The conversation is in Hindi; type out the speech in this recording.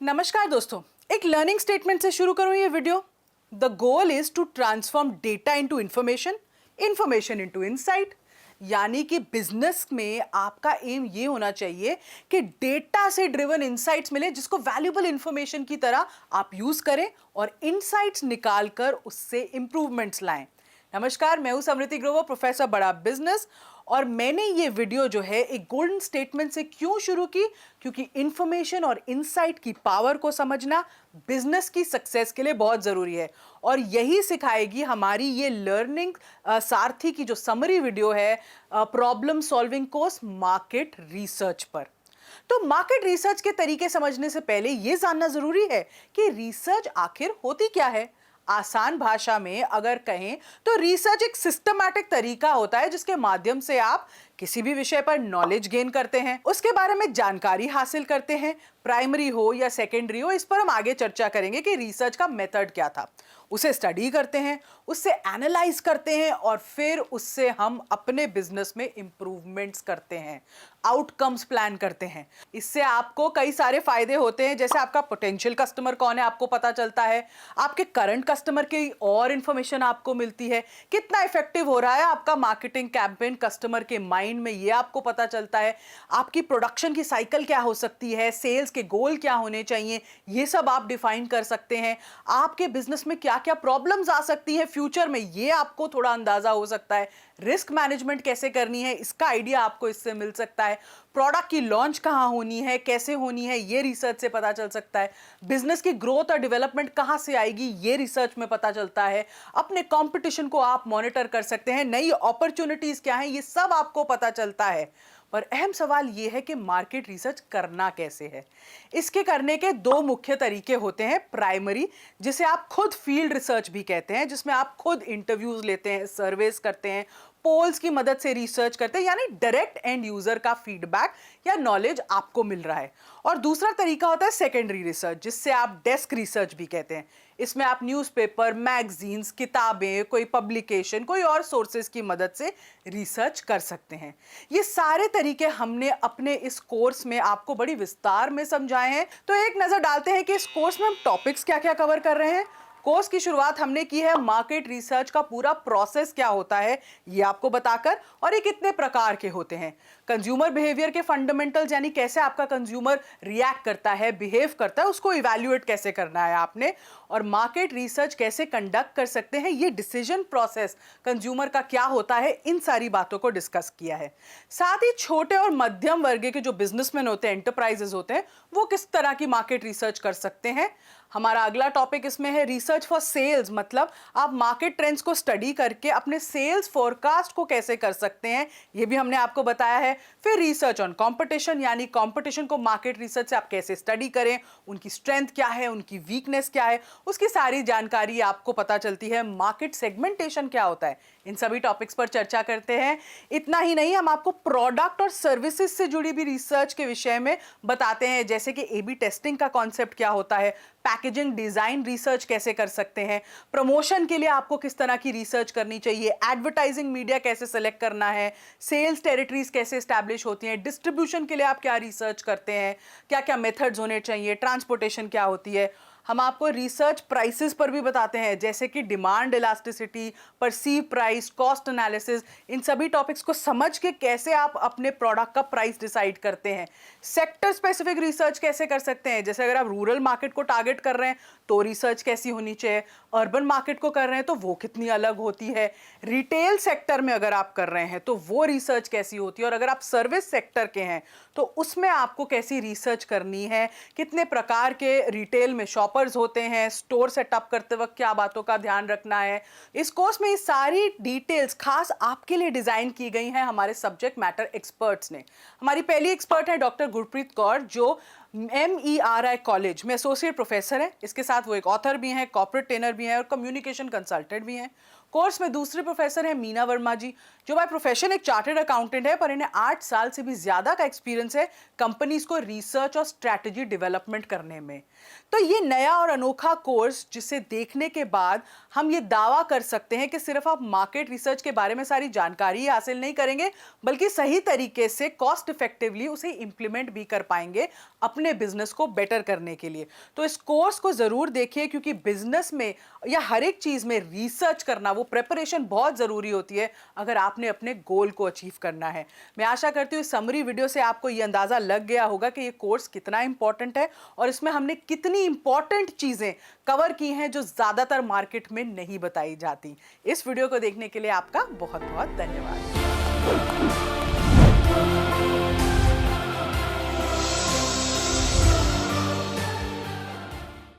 नमस्कार दोस्तों, एक लर्निंग स्टेटमेंट से शुरू करूं ये video. The goal is to transform data into information, information into insight. यानी कि बिजनेस में आपका एम ये होना चाहिए कि डेटा से ड्रिवन इनसाइट्स मिले, जिसको वैल्यूएबल इंफॉर्मेशन की तरह आप यूज करें और इनसाइट्स निकालकर उससे इंप्रूवमेंट्स लाएं। नमस्कार, मैं हूं समृति ग्रोवर, प्रोफेसर बड़ा बिजनेस। और मैंने ये वीडियो जो है एक गोल्डन स्टेटमेंट से क्यों शुरू की, क्योंकि इंफॉर्मेशन और इनसाइट की पावर को समझना बिजनेस की सक्सेस के लिए बहुत जरूरी है। और यही सिखाएगी हमारी ये लर्निंग सारथी की जो समरी वीडियो है, problem solving course market research पर। तो मार्केट रिसर्च के तरीके समझने से पहले यह जानना जरूरी है कि रिसर्च आखिर होती क्या है। आसान भाषा में अगर कहें तो रिसर्च एक सिस्टमैटिक तरीका होता है जिसके माध्यम से आप किसी भी विषय पर नॉलेज गेन करते हैं, उसके बारे में जानकारी हासिल करते हैं। प्राइमरी हो या सेकेंडरी हो, इस पर हम आगे चर्चा करेंगे कि रिसर्च का मेथड क्या था। उसे स्टडी करते हैं, उससे एनालाइज करते हैं और फिर उससे हम अपने बिजनेस में इंप्रूवमेंट्स करते हैं, आउटकम्स प्लान करते हैं। इससे आपको कई सारे फायदे होते हैं, जैसे आपका पोटेंशियल कस्टमर कौन है आपको पता चलता है, आपके करंट कस्टमर की और इंफॉर्मेशन आपको मिलती है, कितना इफेक्टिव हो रहा है आपका मार्केटिंग कैंपेन कस्टमर के माइंड में, ये आपको पता चलता है। आपकी प्रोडक्शन की साइकिल क्या हो सकती है, सेल्स के गोल क्या होने चाहिए, ये सब आप डिफाइन कर सकते हैं। आपके बिजनेस में क्या क्या प्रॉब्लम्स आ सकती हैं फ्यूचर में, ये आपको थोड़ा अंदाजा हो सकता है। रिस्क मैनेजमेंट कैसे करनी है, इसका आइडिया आपको इससे मिल सकता है। प्रोडक्ट की लॉन्च कहां होनी है, कैसे होनी है, ये रिसर्च से पता चल सकता है। बिजनेस की ग्रोथ और डेवलपमेंट कहां से आएगी, ये रिसर्च में पता चलता है। अपने कंपटीशन को आप मॉनिटर कर सकते हैं, नई अपॉर्चुनिटीज क्या हैं, ये सब आपको पता चलता है। पर अहम सवाल यह है कि मार्केट रिसर्च करना कैसे है। इसके करने के दो मुख्य तरीके होते हैं। प्राइमरी, जिसे आप खुद फील्ड रिसर्च भी कहते हैं, जिसमें आप खुद इंटरव्यूज लेते हैं, सर्वेस करते हैं, पोल्स की मदद से रिसर्च करते हैं, यानी डायरेक्ट एंड यूजर का फीडबैक या नॉलेज आपको मिल रहा है। और दूसरा तरीका होता है सेकेंडरी रिसर्च, जिससे आप डेस्क रिसर्च भी कहते हैं। इसमें आप न्यूज़पेपर, मैगजीन्स, किताबें, कोई पब्लिकेशन, कोई और सोर्सेज की मदद से रिसर्च कर सकते हैं। ये सारे तरीके हमने अपने इस कोर्स में आपको बड़ी विस्तार में समझाए हैं। तो एक नजर डालते हैं कि इस कोर्स में हम टॉपिक्स क्या क्या कवर कर रहे हैं। कोर्स की शुरुआत हमने की है मार्केट रिसर्च का पूरा प्रोसेस क्या होता है ये आपको बताकर, और ये कितने प्रकार के होते हैं। कंज्यूमर बिहेवियर के फंडामेंटल्स, यानी कैसे आपका कंज्यूमर रिएक्ट करता है, बिहेव करता है, उसको इवैल्यूएट कैसे करना है आपने, और मार्केट रिसर्च कैसे कंडक्ट कर सकते हैं, ये डिसीजन प्रोसेस कंज्यूमर का क्या होता है, इन सारी बातों को डिस्कस किया है। साथ ही छोटे और मध्यम वर्ग के जो बिजनेसमैन होते हैं, एंटरप्राइजेस होते हैं, वो किस तरह की मार्केट रिसर्च कर सकते हैं। हमारा अगला टॉपिक इसमें है रिसर्च फॉर सेल्स, मतलब आप मार्केट ट्रेंड्स को स्टडी करके अपने सेल्स फोरकास्ट को कैसे कर सकते हैं, ये भी हमने आपको बताया है। फिर रिसर्च ऑन कंपटीशन, यानी कंपटीशन को मार्केट रिसर्च से आप कैसे स्टडी करें, उनकी स्ट्रेंथ क्या है, उनकी वीकनेस क्या है, उसकी सारी जानकारी आपको पता चलती है। मार्केट सेगमेंटेशन क्या होता है, इन सभी टॉपिक्स पर चर्चा करते हैं। इतना ही नहीं, हम आपको प्रोडक्ट और सर्विसेज से जुड़ी भी रिसर्च के विषय में बताते हैं, जैसे कि एबी टेस्टिंग का कॉन्सेप्ट क्या होता है, पैकेजिंग डिजाइन रिसर्च कैसे कर सकते हैं, प्रमोशन के लिए आपको किस तरह की रिसर्च करनी चाहिए, एडवर्टाइजिंग मीडिया कैसे सेलेक्ट करना है, सेल्स टेरिटरीज कैसे एस्टैब्लिश होती हैं, डिस्ट्रीब्यूशन के लिए आप क्या रिसर्च करते हैं, क्या क्या मेथड्स होने चाहिए, ट्रांसपोर्टेशन क्या होती है। हम आपको रिसर्च प्राइसेस पर भी बताते हैं, जैसे कि demand elasticity, perceive price, cost analysis. इन सभी टॉपिक्स को समझ के कैसे आप अपने प्रोडक्ट का प्राइस डिसाइड करते हैं। सेक्टर स्पेसिफिक रिसर्च कैसे कर सकते हैं, जैसे अगर आप रूरल मार्केट को टारगेट कर रहे हैं तो रिसर्च कैसी होनी चाहिए, अर्बन मार्केट को कर रहे हैं तो वो कितनी अलग होती है, रिटेल सेक्टर में अगर आप कर रहे हैं तो वो रिसर्च कैसी होती है, और अगर आप सर्विस सेक्टर के हैं तो उसमें आपको कैसी रिसर्च करनी है, कितने प्रकार के रिटेल में शॉपर्स होते हैं, स्टोर सेटअप करते वक्त क्या बातों का ध्यान रखना है। इस कोर्स में ये सारी डिटेल्स खास आपके लिए डिजाइन की गई हैं हमारे सब्जेक्ट मैटर एक्सपर्ट्स ने। हमारी पहली एक्सपर्ट है डॉक्टर गुरप्रीत कौर, जो MERI कॉलेज में एसोसिएट प्रोफेसर है। इसके साथ वो एक ऑथर भी हैं, कॉर्पोरेट ट्रेनर भी हैं और कम्युनिकेशन कंसल्टेंट भी हैं। कोर्स में दूसरे प्रोफेसर हैं मीना वर्मा जी, जो बाय प्रोफेशन एक चार्टर्ड अकाउंटेंट है, पर इन्हें 8 साल से भी ज्यादा का एक्सपीरियंस है कंपनीज को रिसर्च और स्ट्रैटेजी डेवलपमेंट करने में। तो ये नया और अनोखा कोर्स जिसे देखने के बाद हम ये दावा कर सकते हैं कि सिर्फ आप मार्केट रिसर्च के बारे में सारी जानकारी हासिल नहीं करेंगे, बल्कि सही तरीके से कॉस्ट इफेक्टिवली उसे इंप्लीमेंट भी कर पाएंगे अपने बिजनेस को बेटर करने के लिए। तो इस कोर्स को जरूर देखिए, क्योंकि बिजनेस में या हर एक चीज में रिसर्च करना, वो प्रिपरेशन बहुत जरूरी होती है अगर आपने अपने गोल को अचीव करना है। मैं आशा करती हूँ इस समरी वीडियो से आपको ये अंदाजा लग गया होगा कि ये कोर्स कितना इंपॉर्टेंट है और इसमें हमने कितनी इंपॉर्टेंट चीजें कवर की हैं जो ज्यादातर मार्केट में नहीं बताई जाती। इस वीडियो को देखने के लिए आपका बहुत बहुत धन्यवाद।